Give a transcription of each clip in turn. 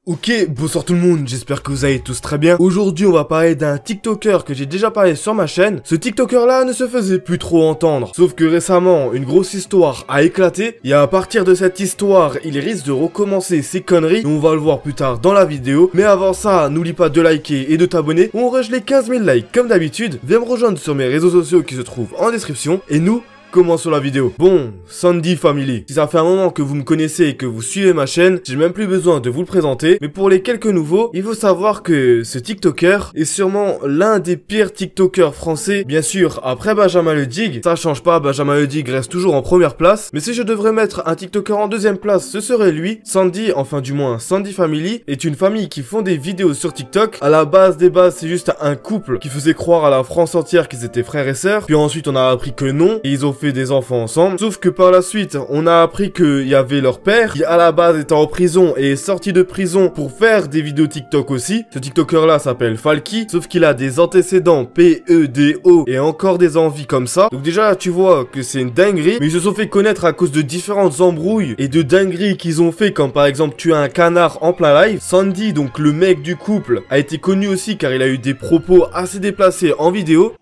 Ok, bonsoir tout le monde, j'espère que vous allez tous très bien. Aujourd'hui on va parler d'un TikToker que j'ai déjà parlé sur ma chaîne. Ce TikToker là ne se faisait plus trop entendre. Sauf que récemment, une grosse histoire a éclaté. Et à partir de cette histoire, il risque de recommencer ses conneries. On va le voir plus tard dans la vidéo. Mais avant ça, n'oublie pas de liker et de t'abonner. On rush les 15 000 likes comme d'habitude. Viens me rejoindre sur mes réseaux sociaux qui se trouvent en description. Et nous... commençons la vidéo. Bon, Sandy Family. Si ça fait un moment que vous me connaissez et que vous suivez ma chaîne, j'ai même plus besoin de vous le présenter. Mais pour les quelques nouveaux, il faut savoir que ce TikToker est sûrement l'un des pires TikTokers français. Bien sûr, après Benjamin Le Dig, ça change pas, Benjamin Le Dig reste toujours en première place. Mais si je devrais mettre un TikToker en deuxième place, ce serait lui. Sandy, enfin du moins Sandy Family, est une famille qui font des vidéos sur TikTok. À la base des bases, c'est juste un couple qui faisait croire à la France entière qu'ils étaient frères et sœurs. Puis ensuite, on a appris que non, et ils ont fait des enfants ensemble, sauf que par la suite on a appris qu'il y avait leur père qui à la base était en prison et est sorti de prison pour faire des vidéos TikTok aussi. Ce TikToker là s'appelle Falky, sauf qu'il a des antécédents PEDO et encore des envies comme ça. Donc déjà tu vois que c'est une dinguerie, mais ils se sont fait connaître à cause de différentes embrouilles et de dingueries qu'ils ont fait, comme par exemple tuer un canard en plein live. Sandy, donc le mec du couple, a été connu aussi car il a eu des propos assez déplacés en vidéo.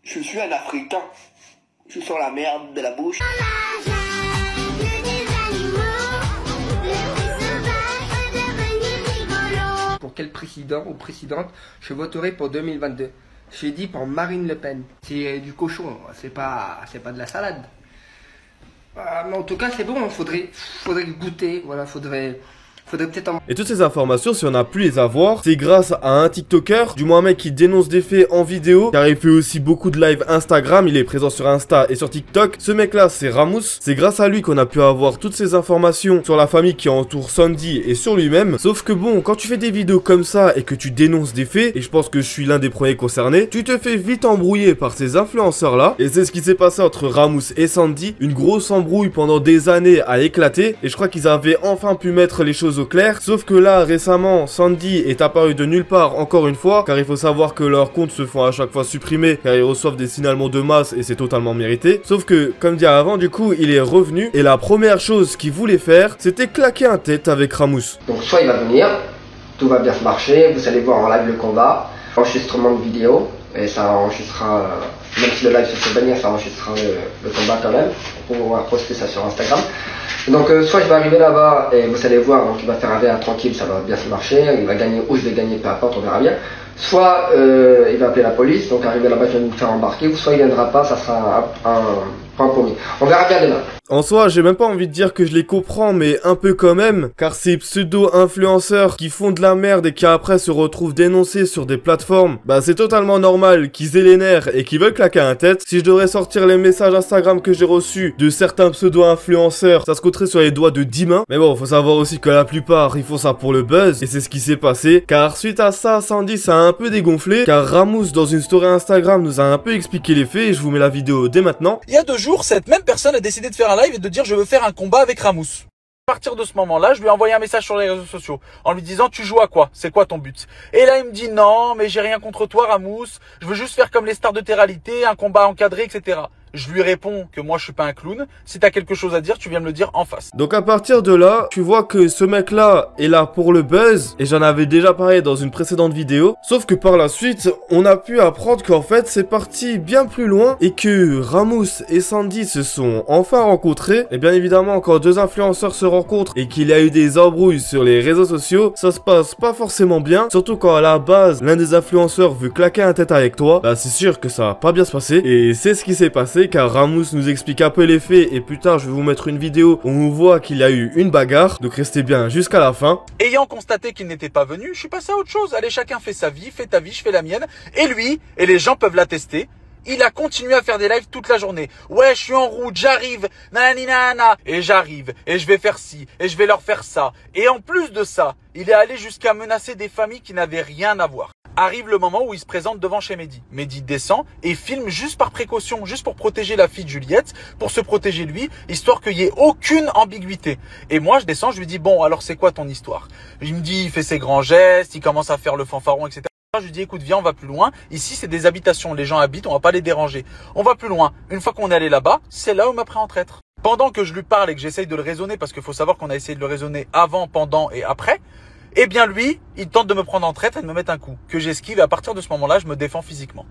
Je suis un Africain. Je sens la merde de la bouche. Pour quel président ou présidente je voterai pour 2022? J'ai dit pour Marine Le Pen. C'est du cochon, c'est pas de la salade. Mais en tout cas c'est bon, faudrait goûter, voilà, faudrait peut-être en... Et toutes ces informations, si on a pu les avoir, c'est grâce à un TikToker, du moins un mec qui dénonce des faits en vidéo, car il fait aussi beaucoup de live Instagram, il est présent sur Insta et sur TikTok. Ce mec là, c'est Ramous. C'est grâce à lui qu'on a pu avoir toutes ces informations sur la famille qui entoure Sandy et sur lui-même. Sauf que bon, quand tu fais des vidéos comme ça et que tu dénonces des faits, et je pense que je suis l'un des premiers concernés, tu te fais vite embrouiller par ces influenceurs là. Et c'est ce qui s'est passé entre Ramous et Sandy. Une grosse embrouille pendant des années a éclaté, et je crois qu'ils avaient enfin pu mettre les choses au clair. Sauf que là récemment Sandy est apparu de nulle part encore une fois, car il faut savoir que leurs comptes se font à chaque fois supprimer car ils reçoivent des signalements de masse et c'est totalement mérité. Sauf que comme dit avant, du coup il est revenu et la première chose qu'il voulait faire c'était claquer un tête avec Ramous. Donc soit il va venir, tout va bien se marcher, vous allez voir en live le combat, enregistrement de vidéo, et ça enregistrera, même si le live se fait bannir, ça enregistrera le combat quand même, pour pouvoir poster ça sur Instagram. Donc soit je vais arriver là-bas et vous allez voir, donc il va faire un verre tranquille, ça va bien se marcher, il va gagner ou je vais gagner, peu importe, on verra bien. Soit il va appeler la police, donc arriver là-bas je vais nous faire embarquer, ou soit il viendra pas, ça sera un point promis. On verra bien demain. En soi, j'ai même pas envie de dire que je les comprends, mais un peu quand même, car ces pseudo-influenceurs qui font de la merde et qui après se retrouvent dénoncés sur des plateformes, bah c'est totalement normal qu'ils aient les nerfs et qu'ils veulent claquer un tête. Si je devrais sortir les messages Instagram que j'ai reçus de certains pseudo-influenceurs, ça se compterait sur les doigts de 10 mains. Mais bon, faut savoir aussi que la plupart, ils font ça pour le buzz, et c'est ce qui s'est passé, car suite à ça, Sandy ça a un peu dégonflé, car Ramous dans une story Instagram nous a un peu expliqué les faits, et je vous mets la vidéo dès maintenant. Il y a 2 jours, cette même personne a décidé de faire un live et de dire je veux faire un combat avec Ramous. À partir de ce moment-là, je lui ai envoyé un message sur les réseaux sociaux en lui disant tu joues à quoi? C'est quoi ton but? Et là il me dit non mais j'ai rien contre toi Ramous, je veux juste faire comme les stars de télé-réalité, un combat encadré, etc. Je lui réponds que moi je suis pas un clown, si t'as quelque chose à dire tu viens me le dire en face. Donc à partir de là, tu vois que ce mec là est là pour le buzz, et j'en avais déjà parlé dans une précédente vidéo, sauf que par la suite, on a pu apprendre qu'en fait c'est parti bien plus loin, et que Ramous et Sandy se sont enfin rencontrés, et bien évidemment quand 2 influenceurs se rencontrent et qu'il y a eu des embrouilles sur les réseaux sociaux, ça se passe pas forcément bien, surtout quand à la base l'un des influenceurs veut claquer un tête avec toi, bah c'est sûr que ça va pas bien se passer, et c'est ce qui s'est passé car Ramous nous explique un peu les faits et plus tard je vais vous mettre une vidéo où on voit qu'il y a eu une bagarre, donc restez bien jusqu'à la fin. Ayant constaté qu'il n'était pas venu, je suis passé à autre chose. Allez, chacun fait sa vie, fais ta vie, je fais la mienne. Et lui, et les gens peuvent l'attester, il a continué à faire des lives toute la journée. Ouais, je suis en route, j'arrive, nanana, et j'arrive, et je vais faire ci, et je vais leur faire ça. Et en plus de ça, il est allé jusqu'à menacer des familles qui n'avaient rien à voir. Arrive le moment où il se présente devant chez Mehdi. Mehdi descend et filme juste par précaution, juste pour protéger la fille de Juliette, pour se protéger lui, histoire qu'il n'y ait aucune ambiguïté. Et moi, je descends, je lui dis, bon, alors c'est quoi ton histoire? Il me dit, il fait ses grands gestes, il commence à faire le fanfaron, etc. Je lui dis, écoute, viens, on va plus loin. Ici, c'est des habitations, les gens habitent, on va pas les déranger. On va plus loin. Une fois qu'on est allé là-bas, c'est là où m'a pris en traître. Pendant que je lui parle et que j'essaye de le raisonner, parce qu'il faut savoir qu'on a essayé de le raisonner avant, pendant et après, Eh bien lui, il tente de me prendre en traître et de me mettre un coup, que j'esquive et à partir de ce moment-là, je me défends physiquement.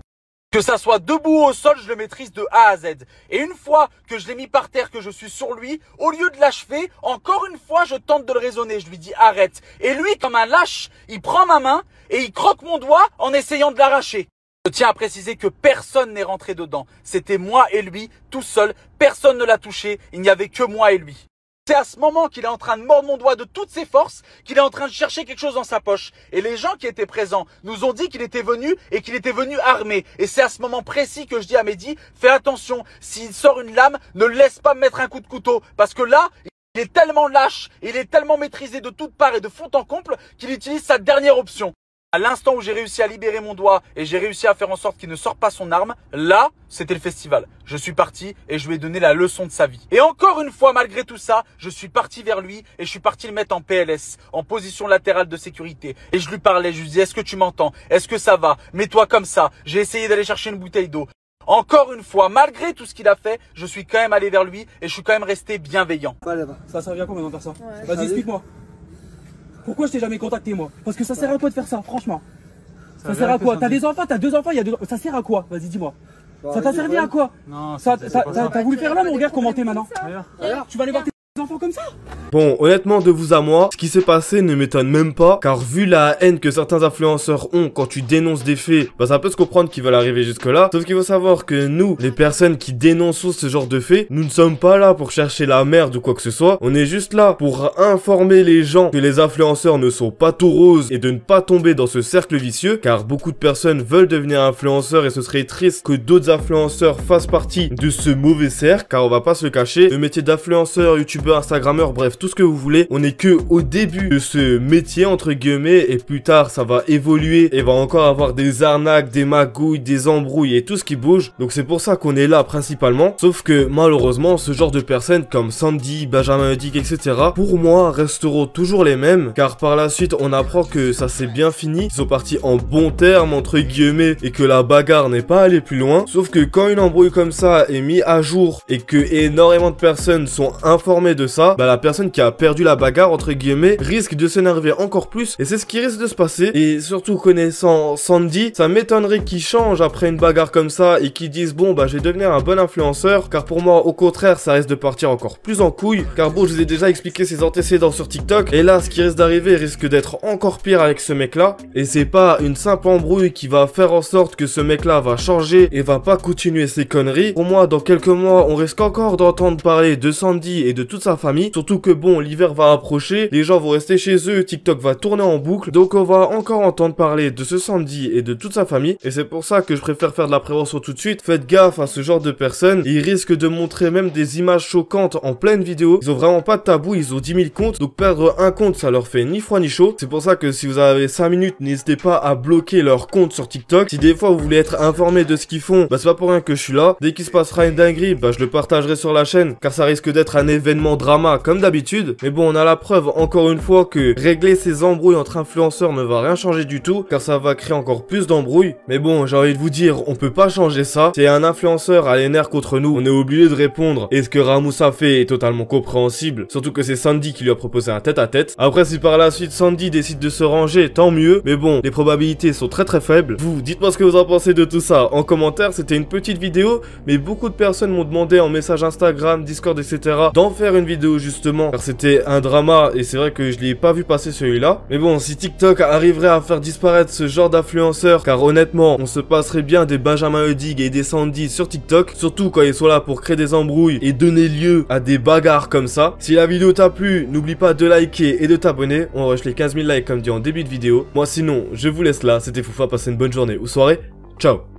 Que ça soit debout ou au sol, je le maîtrise de A à Z. Et une fois que je l'ai mis par terre, que je suis sur lui, au lieu de l'achever, encore une fois, je tente de le raisonner. Je lui dis arrête. Et lui, comme un lâche, il prend ma main et il croque mon doigt en essayant de l'arracher. Je tiens à préciser que personne n'est rentré dedans. C'était moi et lui, tout seul. Personne ne l'a touché. Il n'y avait que moi et lui. C'est à ce moment qu'il est en train de mordre mon doigt de toutes ses forces, qu'il est en train de chercher quelque chose dans sa poche. Et les gens qui étaient présents nous ont dit qu'il était venu et qu'il était venu armé. Et c'est à ce moment précis que je dis à Mehdi, fais attention, s'il sort une lame, ne le laisse pas me mettre un coup de couteau. Parce que là, il est tellement lâche, il est tellement maîtrisé de toutes parts et de fond en comble qu'il utilise sa dernière option. À l'instant où j'ai réussi à libérer mon doigt et j'ai réussi à faire en sorte qu'il ne sorte pas son arme, là, c'était le festival. Je suis parti et je lui ai donné la leçon de sa vie. Et encore une fois, malgré tout ça, je suis parti vers lui et je suis parti le mettre en PLS, en position latérale de sécurité. Et je lui parlais, je lui disais, est-ce que tu m'entends? Est-ce que ça va? Mets-toi comme ça. J'ai essayé d'aller chercher une bouteille d'eau. Encore une fois, malgré tout ce qu'il a fait, je suis quand même allé vers lui et je suis quand même resté bienveillant. Ça sert à quoi maintenant de faire ça? Vas-y, explique-moi. Pourquoi je t'ai jamais contacté moi? Parce que ça sert à quoi de faire ça, franchement? Ça sert à quoi? T'as des enfants, t'as 2 enfants, il y a 2 ans. Ça sert à quoi? Vas-y, dis-moi. Ça t'a servi à quoi? Non, t'as voulu faire là, mon regarde comment t'es maintenant. Regarde, tu vas aller voir tes enfants comme ça? Bon, honnêtement, de vous à moi, ce qui s'est passé ne m'étonne même pas, car vu la haine que certains influenceurs ont quand tu dénonces des faits, bah ça peut se comprendre qu'ils veulent arriver jusque là, sauf qu'il faut savoir que nous, les personnes qui dénonçons ce genre de faits, nous ne sommes pas là pour chercher la merde ou quoi que ce soit, on est juste là pour informer les gens que les influenceurs ne sont pas tout roses et de ne pas tomber dans ce cercle vicieux, car beaucoup de personnes veulent devenir influenceurs et ce serait triste que d'autres influenceurs fassent partie de ce mauvais cercle, car on va pas se le cacher, le métier d'influenceur, youtubeur, instagrammeur, bref, tout ce que vous voulez, on est que au début de ce métier entre guillemets et plus tard ça va évoluer et va encore avoir des arnaques, des magouilles, des embrouilles et tout ce qui bouge. Donc c'est pour ça qu'on est là principalement. Sauf que malheureusement ce genre de personnes comme Sandy, Benjamin Hudig, etc. pour moi resteront toujours les mêmes, car par la suite on apprend que ça s'est bien fini, ils sont partis en bons termes entre guillemets et que la bagarre n'est pas allée plus loin. Sauf que quand une embrouille comme ça est mise à jour et que énormément de personnes sont informées de ça, bah la personne qui a perdu la bagarre entre guillemets risque de s'énerver encore plus et c'est ce qui risque de se passer. Et surtout connaissant Sandy, ça m'étonnerait qu'il change après une bagarre comme ça et qu'il dise bon bah je vais devenir un bon influenceur, car pour moi au contraire ça risque de partir encore plus en couille, car bon je vous ai déjà expliqué ses antécédents sur TikTok et là ce qui risque d'arriver risque d'être encore pire avec ce mec là et c'est pas une simple embrouille qui va faire en sorte que ce mec là va changer et va pas continuer ses conneries. Pour moi dans quelques mois on risque encore d'entendre parler de Sandy et de toute sa famille, surtout que bon l'hiver va approcher, les gens vont rester chez eux, TikTok va tourner en boucle, donc on va encore entendre parler de ce Sandy et de toute sa famille, et c'est pour ça que je préfère faire de la prévention tout de suite. Faites gaffe à ce genre de personnes, ils risquent de montrer même des images choquantes en pleine vidéo, ils ont vraiment pas de tabou, ils ont 10 000 comptes, donc perdre un compte ça leur fait ni froid ni chaud. C'est pour ça que si vous avez 5 minutes, n'hésitez pas à bloquer leur compte sur TikTok. Si des fois vous voulez être informé de ce qu'ils font, bah c'est pas pour rien que je suis là. Dès qu'il se passera une dinguerie, bah je le partagerai sur la chaîne, car ça risque d'être un événement drama comme d'habitude. Mais bon, on a la preuve encore une fois que régler ces embrouilles entre influenceurs ne va rien changer du tout, car ça va créer encore plus d'embrouilles. Mais bon, j'ai envie de vous dire, on peut pas changer ça. Si un influenceur a les nerfs contre nous, on est obligé de répondre. Et ce que Ramous a fait est totalement compréhensible, surtout que c'est Sandy qui lui a proposé un tête-à-tête. Après, si par la suite Sandy décide de se ranger, tant mieux. Mais bon, les probabilités sont très faibles. Vous, dites-moi ce que vous en pensez de tout ça en commentaire. C'était une petite vidéo, mais beaucoup de personnes m'ont demandé en message Instagram, Discord, etc. d'en faire une vidéo justement, car c'était un drama et c'est vrai que je l'ai pas vu passer celui-là. Mais bon, si TikTok arriverait à faire disparaître ce genre d'influenceurs, car honnêtement, on se passerait bien des Benjamin Hudig et des Sandy sur TikTok, surtout quand ils sont là pour créer des embrouilles et donner lieu à des bagarres comme ça. Si la vidéo t'a plu, n'oublie pas de liker et de t'abonner. On rush les 15 000 likes comme dit en début de vidéo. Moi sinon, je vous laisse là. C'était Foufa, passez une bonne journée ou soirée. Ciao.